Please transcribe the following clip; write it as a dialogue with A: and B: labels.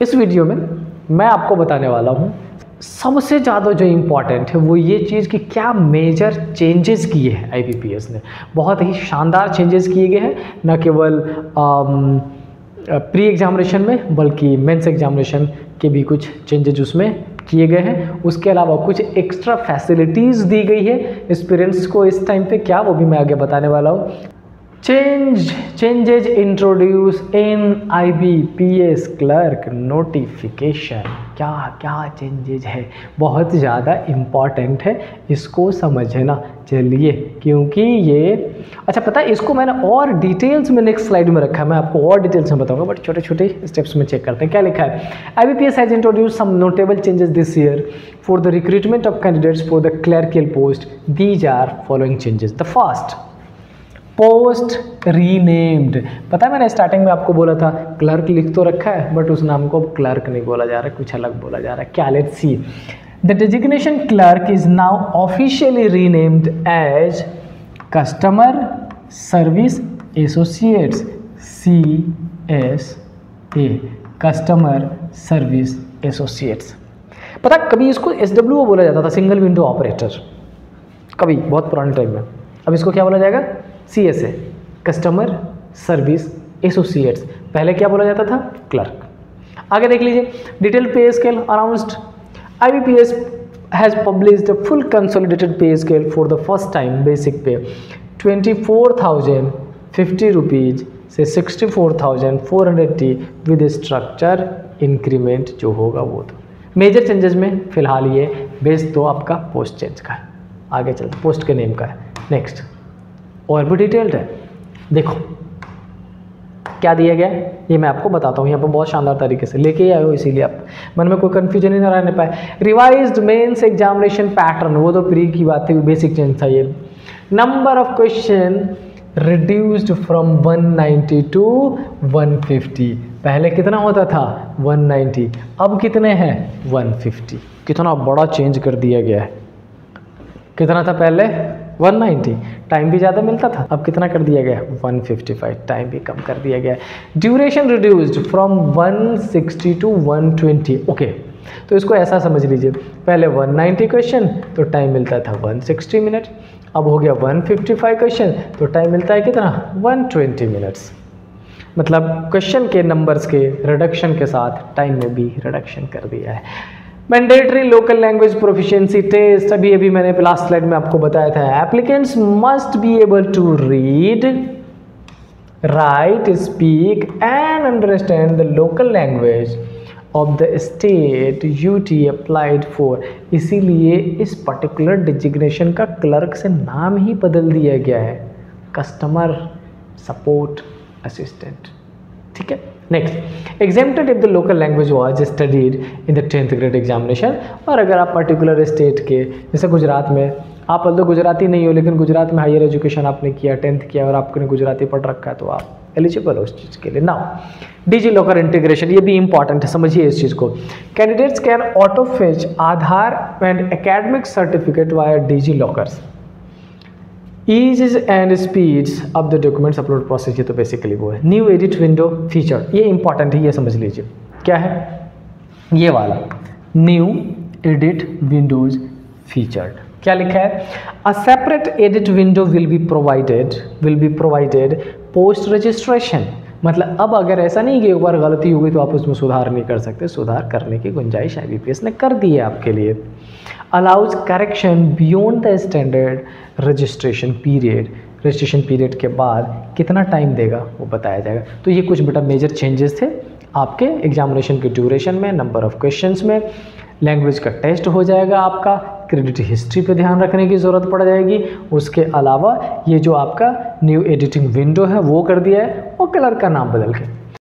A: इस वीडियो में मैं आपको बताने वाला हूँ सबसे ज़्यादा जो इम्पॉर्टेंट है वो ये चीज़ कि क्या मेजर चेंजेस किए हैं IBPS ने। बहुत ही शानदार चेंजेस किए गए हैं, न केवल प्री एग्जामिनेशन में बल्कि मेंस एग्जामिनेशन के भी कुछ चेंजेस उसमें किए गए हैं। उसके अलावा कुछ एक्स्ट्रा फैसिलिटीज़ दी गई है एस्पिरेंट्स को इस टाइम पे, क्या वो भी मैं आगे बताने वाला हूँ। चेंजेज इंट्रोड्यूस इन IBPS क्लर्क नोटिफिकेशन, क्या क्या चेंजेज है, बहुत ज़्यादा इम्पॉर्टेंट है, इसको समझना। चलिए, क्योंकि ये अच्छा पता है, इसको मैंने और डिटेल्स में नेक्स्ट स्लाइड में रखा है, मैं आपको और डिटेल्स में बताऊंगा, बट छोटे छोटे स्टेप्स में चेक करते हैं क्या लिखा है। IBPS has introduce some notable changes this year for the recruitment of candidates for the clerical post. These are following changes. The first, post renamed. पता है मैंने स्टार्टिंग में आपको बोला था क्लर्क लिख तो रखा है बट उस नाम को क्लर्क नहीं बोला जा रहा है, कुछ अलग बोला जा रहा है। क्या, let's see. The designation clerk is now officially renamed as customer service associates, CSA, customer service associates. पता कभी इसको SWO बोला जाता था, सिंगल विंडो ऑपरेटर, कभी बहुत पुराने टाइम में। अब इसको क्या बोला जाएगा? CSA, customer service associates. पहले क्या बोला जाता था? क्लर्क। आगे देख लीजिए, डिटेल पे scale announced. IBPS has published the full consolidated पे scale for the first time. Basic पे 24,050 रुपीज़ से 64,480 विद स्ट्रक्चर इंक्रीमेंट जो होगा वो। तो मेजर चेंजेस में फिलहाल ये बेस तो आपका पोस्ट चेंज का है, आगे चलते पोस्ट के नेम का है। नेक्स्ट और भी डिटेल्ड है, देखो क्या दिया गया है ये मैं आपको बताता हूँ। यहाँ पर बहुत शानदार तरीके से लेके आए हो, इसीलिए आप मन में कोई कन्फ्यूजन ही ना रहने पाए। रिवाइज्ड मेंस एग्जामिनेशन पैटर्न, वो तो प्री की बात थी, बेसिक चेंज था ये। Number of question reduced from 190 to 150। पहले कितना होता था? 190, अब कितने हैं? 150। कितना बड़ा चेंज कर दिया गया है। कितना था पहले? 190, टाइम भी ज़्यादा मिलता था, अब कितना कर दिया गया? 155, टाइम भी कम कर दिया गया। Duration reduced from 160 to 120। Okay, तो इसको ऐसा समझ लीजिए, पहले 190 क्वेश्चन तो टाइम मिलता था 160 मिनट, अब हो गया 155 क्वेश्चन तो टाइम मिलता है कितना? 120 मिनट्स। मतलब क्वेश्चन के नंबर्स के रिडक्शन के साथ टाइम में भी रिडक्शन कर दिया है। Mandatory local language proficiency test, अभी मैंने लास्ट स्लाइड में आपको बताया था। Applicants must be able to read, write, speak and understand the local language of the state UT applied for. इसीलिए इस पर्टिकुलर डिजिग्नेशन का क्लर्क से नाम ही बदल दिया गया है, कस्टमर सपोर्ट असिस्टेंट। ठीक है, next, exempted if the local language was studied in the 10th grade examination. और अगर आप पर्टिकुलर स्टेट के, जैसे गुजरात में, आप तो गुजराती नहीं हो लेकिन गुजरात में हायर एजुकेशन आपने किया, 10th किया और आपने गुजराती पढ़ रखा है तो आप एलिजिबल हो उस चीज़ के लिए। नाउ डिजी लॉकर इंटीग्रेशन, ये भी इंपॉर्टेंट है, समझिए इस चीज़ को। Candidates can auto fetch Aadhaar and academic certificate via digi lockers. Ease and speeds of the documents upload process, ये तो बेसिकली वो है। न्यू एडिट विंडो फीचर, ये इंपॉर्टेंट है, ये समझ लीजिए क्या है ये वाला न्यू एडिट विंडोज फीचर्ड। क्या लिखा है? A separate edit window will be provided post registration. मतलब अब अगर ऐसा नहीं कि एक बार गलती हो गई तो आप उसमें सुधार नहीं कर सकते, सुधार करने की गुंजाइश IBPS ने कर दी है आपके लिए। Allows correction beyond the standard registration period. Registration period के बाद कितना टाइम देगा वो बताया जाएगा। तो ये कुछ बेटा मेजर चेंजेस थे आपके एग्जामिनेशन के ड्यूरेशन में, नंबर ऑफ क्वेश्चंस में। लैंग्वेज का टेस्ट हो जाएगा आपका, क्रेडिट हिस्ट्री पे ध्यान रखने की ज़रूरत पड़ जाएगी। उसके अलावा ये जो आपका न्यू एडिटिंग विंडो है वो कर दिया है और कलर का नाम बदल के